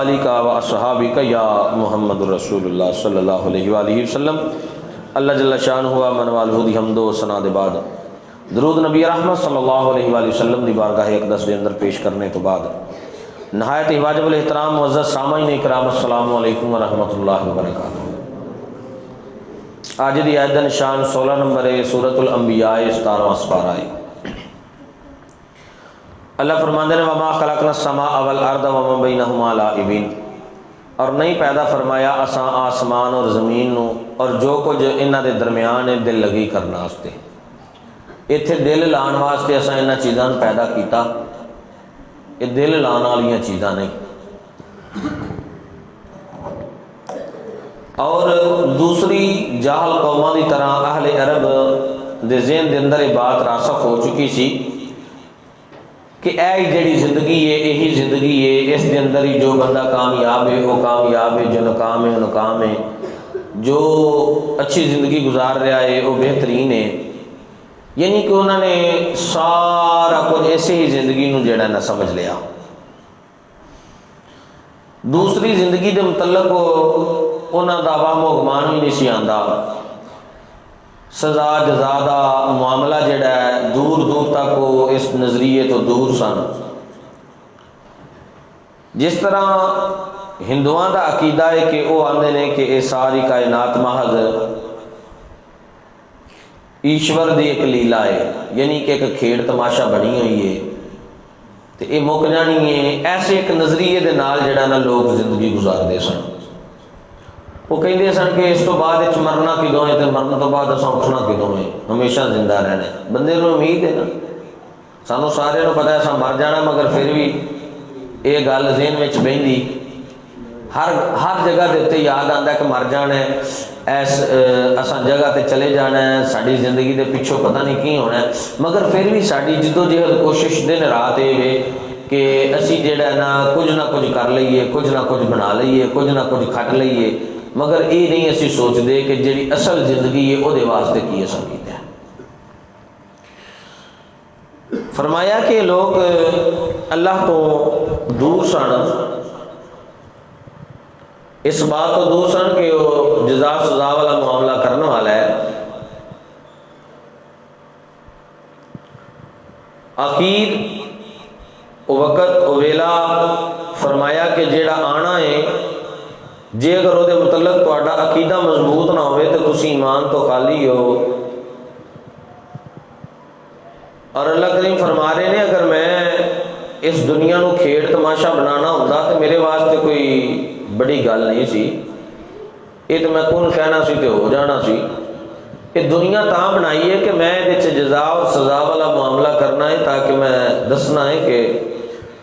آلک و اصحابک یا محمد رسول اللہ صلی اللہ علیہ وآلہ وسلم۔ اللہ جل شانہ ہوا من والہ حمد و ثنا دے بعد درود نبی رحمت صلی اللہ علیہ وآلہ وسلم دی بارگاہ اقدس دے اندر پیش کرنے تو بعد نہایت ہی واجب الاحترام معزز سامعین اکرام السلام علیکم ورحمۃ اللہ وبرکاتہ۔ آج دی آیت نشان 16 نمبر ہے، سورۃ الانبیاء 17واں سپارہ ہے۔ اللہ فرماندے نے وما خلقنا السماء والارض وما بینہما لاعبین، اور نہیں پیدا فرمایا اساں آسمان اور زمین نو اور جو کچھ انہاں دے درمیان ہے دل لگی کرنا واسطے۔ ایتھے دل لان واسطے اساں انہاں چیزاں پیدا کیتا، یہ دل لان والیاں چیزاں نہیں۔ اور دوسری جاہل قوماں دی طرح اہل عرب دے ذہن دے اندر یہ بات راسخ ہو چکی سی کہ اے جڑی زندگی ہے یہی زندگی ہے، اس دے اندر ہی جو بندہ کامیاب ہے وہ کامیاب ہے، جو ناکام ہے وہ ناکام ہے، جو اچھی زندگی گزار رہا ہے وہ بہترین ہے۔ یعنی کہ انہوں نے سارا کچھ ایسے ہی زندگی نو جڑا نہ سمجھ لیا۔ دوسری زندگی دے متعلق انہوں دا وہم و گمان بھی نہیں سی آندا، سزا جزا دا معاملہ جڑا ہے دور دور تک وہ اس نظریے تو دور سن۔ جس طرح ہندوؤں دا عقیدہ ہے کہ وہ آندے نے کہ یہ ساری کائنات محض ایشور دی ایک لیلا ہے، یعنی کہ ایک کھیڑ تماشا بنی ہوئی ہے تو یہ مک جانی ہے۔ ایسے ایک نظریے دے نال جڑا نا لوگ زندگی گزارتے سن۔ وہ کہتے سن کہ اس تو بعد مرنا کدوں ہے، تو مرن تو بعد اساں اٹھنا کدوں ہے، ہمیشہ زندہ رہنا ہے۔ بندے کو امید ہے نا، سانو سارے کو پتا ہے اساں مر جانا، مگر پھر بھی یہ گل ذہن میں بہندی ہر جگہ دے اتنے یاد آتا ہے کہ مر جانا ہے، اساں جگہ تے چلے جانا ہے، ساری زندگی دے پیچھوں پتہ نہیں کی ہونا ہے، مگر پھر بھی ساری جدوجہد کوشش دن رات یہ کہ اسی جڑا نا کچھ کر لئیے، کچھ نہ کچھ بنا لئیے، کچھ نہ کچھ کھٹ لئیے، مگر یہ نہیں اسی سوچتے کہ جڑی اصل زندگی ہے وہ دے واسطے کی اساں کیتا ہے۔ فرمایا کہ لوگ اللہ تو دور سن، اس بات تو دور سن کہ وہ جزا سزا والا معاملہ کرنے والا ہے۔ آخر وقت ویلا فرمایا کہ جیڑا آنا ہے، جے اگر وہ متعلق تہاڈا عقیدہ مضبوط نہ ہوئے تو تسی ایمان تو خالی ہو۔ اور اللہ کریم فرما رہے ہیں اگر میں اس دنیا نو کھیڑ تماشا بنانا ہوتا تو میرے واسطے کوئی بڑی گل نہیں سی، یہ تو میں کون کہنا سی تو ہو جانا سی۔ یہ دنیا تاں بنائی ہے کہ میں یہ جزا اور سزا والا معاملہ کرنا ہے، تاکہ میں دسنا ہے کہ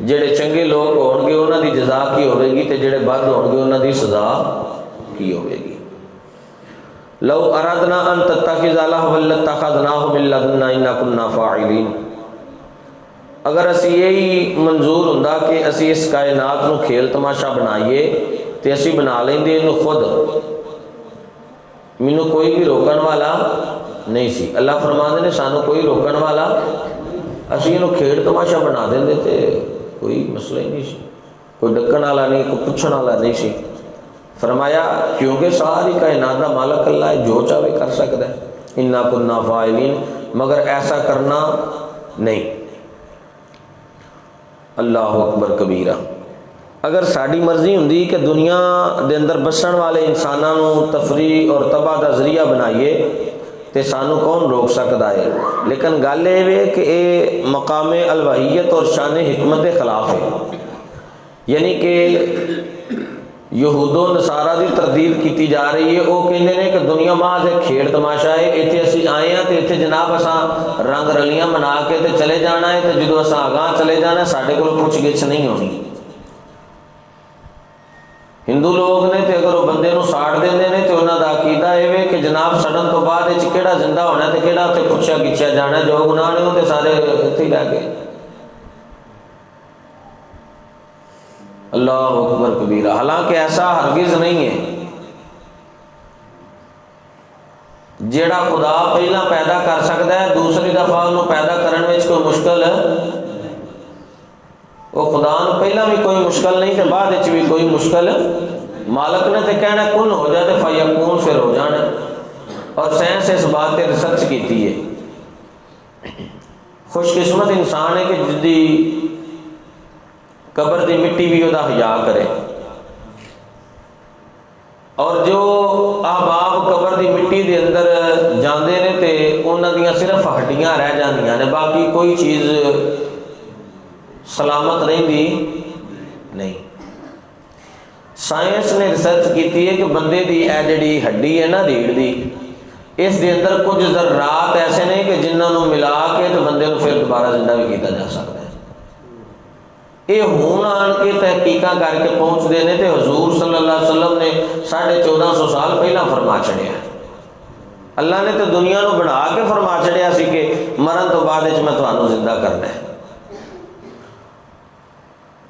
جڑے چنگے لوگ ہون گے انہاں دی جزا کی ہوے گی تے جڑے بد ہون گے انہاں دی سزا کی ہوے گی۔ لو ارادنا ان تتخذ لهوا لاتخذناه من لدنا ان كنا فاعلین، اگر اسی یہی منظور ہوندا کہ اسی اس کائنات نو کھیل تماشا بنائیے تے اسی بنا لیندے انہوں خود، مینوں کوئی بھی روکن والا نہیں سی۔ اللہ فرماندے نے سانو کوئی روکن والا، اسی انہوں کھیڑ تماشا بنا دیندے تے کوئی مسئلہ ہی نہیں سی، کوئی ڈکن والا نہیں، کوئی پوچھن والا نہیں سی۔ فرمایا کیونکہ ساری کائنات دا مالک اللہ ہے، جو چاہے کر سکتا ہے، انا کنا فاعلین، مگر ایسا کرنا نہیں۔ اللہ اکبر کبیرہ۔ اگر ساری مرضی ہوندی کہ دنیا دے اندر بسن والے انساناں نو تفریح اور تباہ دا ذریعہ بنائیے تے سانو کون روک سکتا ہے، لیکن گل یہ ہے کہ یہ مقام الوحیت اور شان حکمت کے خلاف ہے۔ یعنی کہ یہود و نصارہ دی تردید کیتی جا رہی ہے، وہ کہندے نے کہ دنیا محض ایک کھیڑ تماشا ہے، ایتھے اسی آئے ہیں تے ایتھے جناب اساں رنگ رلیاں منا کے تے چلے جانا ہے، تے جدو اساں آگاہ چلے جانا ہے ساڈے کول پوچھ گچھ نہیں ہونی۔ ہندو لوگ نے تے اگر وہ بندے نو ساڑ دیندے نے تے انہاں دا عقیدہ یہ ہے کہ جناب سڑن تو بعد وچ کیڑا زندہ ہونا ہے تے کیڑا تے پوچھا گچھیا جانا ہے، جو گناہ نے تے سارے اتھے ہی رہ گئے۔ اللہ اکبر کبیرہ۔ حالانکہ ایسا ہرگز نہیں ہے۔ جیڑا خدا پہلا پیدا کر سکتا ہے دوسری دفعہ انہوں پیدا کرنے میں کوئی مشکل ہے وہ خدا نو پہلا بھی کوئی مشکل نہیں تو بعد وچ بھی کوئی مشکل، مالک نے تو کہنا کن ہو جائے تو فیکون پھر ہو جانا۔ اور سائنس اس بات پہ ریسرچ کیتی ہے۔ خوش قسمت انسان ہے کہ جدی قبر دی مٹی بھی وہ حیا کرے، اور جو احباب قبر دی مٹی دے اندر جاندے نے تے انہاں دیاں صرف ہڈیاں رہ جاندیاں نے، باقی کوئی چیز سلامت رہندی نہیں۔ سائنس نے ریسرچ کیتی ہے کہ بندے دی اے جڑی ہڈی ہے نا ریڑھ دی، اس دے اندر کچھ ذرات ایسے نے کہ جنہاں نو ملا کے تو بندے نو پھر دوبارہ زندہ بھی کیتا جا سکتا ہے۔ یہ ہون آن کے تحقیقاں کر کے پہنچ دینے تے حضور صلی اللہ علیہ وسلم نے 1450 سال پہلا فرما چڑھیا۔ اللہ نے تو دنیا نو بنا کے فرما چڑھیا سی کہ مرن تو بعد میں تمہوں زندہ کرنا ہے۔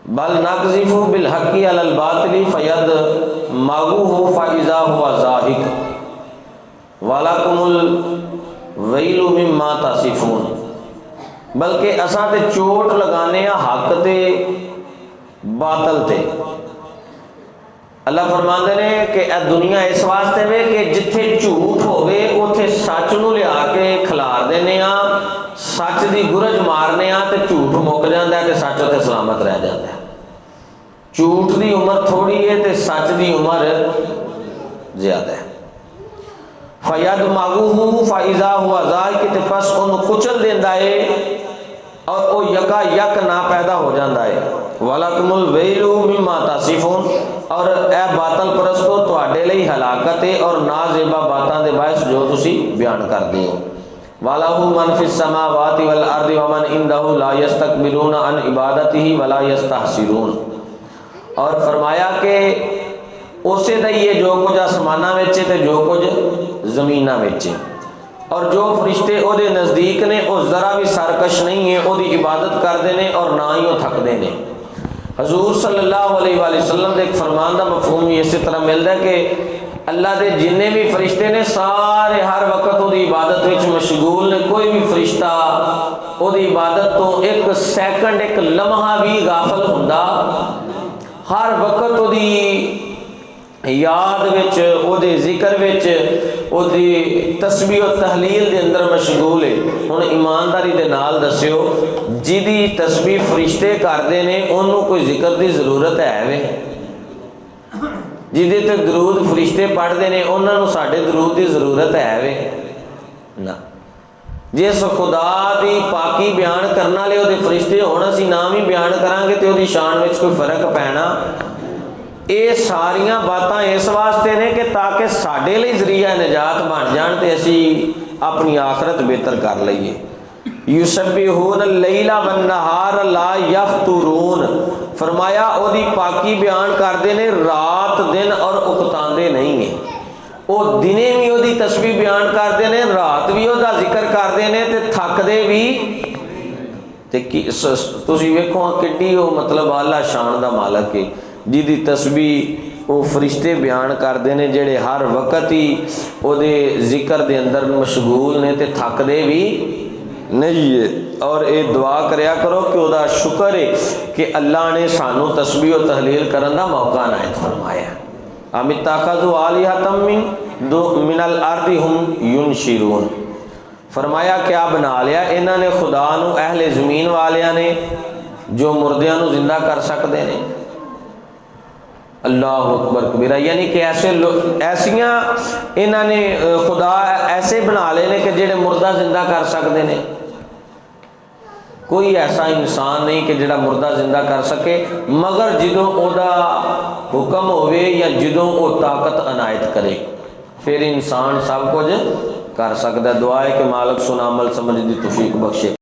بل نقذف بالحق علی الباطل فیدمغہ فاذا هو زاہق ولکم الویل مما تصفون، بلکہ اساں تے چوٹ لگانے حق تے باطل تے۔ اللہ فرماندے نے کہ اے دنیا اس واسطے وے کہ جتھے جھوٹ ہوئے اوتھے سچ نو لیا کے کھلار دینے آ، سچ دی گرج مارنے آ تے جھوٹ مک جاندا ہے تے سچ تے سلامت رہ جاندا ہے۔ جھوٹ دی عمر تھوڑی ہے تے سچ دی عمر زیادہ ہے۔ فَيَدْمَغُهُ فَإِذَا هُوَ ذَاهِقٌ، تے پس انہوں کچل دیندا ہے اور وہ یکا یک نا پیدا ہو جاندا ہے۔ وَلَكُمُ الْوَيْلُ مِمَّا تَصِفُونَ، اور اے باطل پرستو تواڈے لئی ہلاکت ہے اور نازیبا باتاں دے باعث جو تسی بیان کردے ہو۔ وَلَهُ مَنْ فِي السَّمَاوَاتِ وَالْأَرْضِ وَمَنْ عِنْدَهُ لَا يَسْتَكْبِرُونَ عَنْ عِبَادَتِهِ وَلَا يَسْتَحْسِرُونَ، اور فرمایا کہ اسے دا یہ جو کچھ آسمانہ وچے تے جو کچھ زمینہ وچے، اور جو فرشتے او دے نزدیک نے او ذرا بھی سرکش نہیں ہیں، او دی عبادت کردے نے اور نہ ہی او تھکدے نے۔ حضور صلی اللہ علیہ وآلہ وسلم دے ایک فرمان دا مفہوم اسی طرح ملتا ہے کہ اللہ دے جننے بھی فرشتے نے سارے ہر وقت او دی عبادت وچ مشغول نے، کوئی بھی فرشتہ او دی عبادت تو ایک سیکنڈ ایک لمحہ بھی غافل ہوندا، ہر وقت او دی یاد وچ او دے ذکر وچ او دی تسبیح و تحلیل دے اندر مشغول ہے۔ ہن ایمانداری دے نال دسیو جدی تسبیح فرشتے کردے نے انہوں کوئی ذکر دی ضرورت ہے وے؟ جدی تے درود فرشتے پڑھدے نے انہاں نوں ساڈے درود دی ضرورت ہے وے؟ نہ۔ جس خدا دی پاکی بیان کرنا لے او دے فرشتے ہونا سی نام ہی بیان کران گے تے او دی شان وچ کوئی فرق پینا؟ یہ ساریاں باتاں اس واسطے نے کہ تاکہ ساڈے لئی ذریعہ نجات بن جان تے اسی اپنی آخرت بہتر کر لئیے۔ یسبحون اللیل والنہار لا یفترون، فرمایا او دی پاکی بیان کردے نے رات دن اور اکتاندے نہیں ہیں۔ او دنے بھی او دی تسبیح بیان کردے نے، رات بھی او دا ذکر کردے نے تے تھکدے بھی تے تسی ویکھو کڈی او مطلب اعلیٰ شان دا مالک ہے جی دی تسبیح وہ فرشتے بیان کردے نے جڑے ہر وقت ہی او دے ذکر دے اندر مشغول نے تے تھکدے بھی نہیں ہے۔ اور اے دعا کریا کرو کہ او دا شکر ہے کہ اللہ نے سانو تسبیح و تحلیل کرن دا موقع عنایت فرمایا۔ ام اتخذوا آلہۃ من الارض ہم ینشرون، فرمایا کیا بنا لیا انہاں نے خدا نو اہل زمین والیاں نے جو مردیاں نو زندہ کر سکتے ہیں۔ اللہ اکبر کبیرہ، یعنی کہ ایسیاں انہاں نے خدا ایسے بنا لے نے کہ جڑے مردہ زندہ کر سکتے ہیں۔ کوئی ایسا انسان نہیں کہ جڑا مردہ زندہ کر سکے مگر جدوں او دا حکم ہوئے یا جدوں او طاقت عنایت کرے پھر انسان سب کچھ کر سکتا ہے۔ دعا ہے کہ مالک سن عمل سمجھ دی توفیق بخشے۔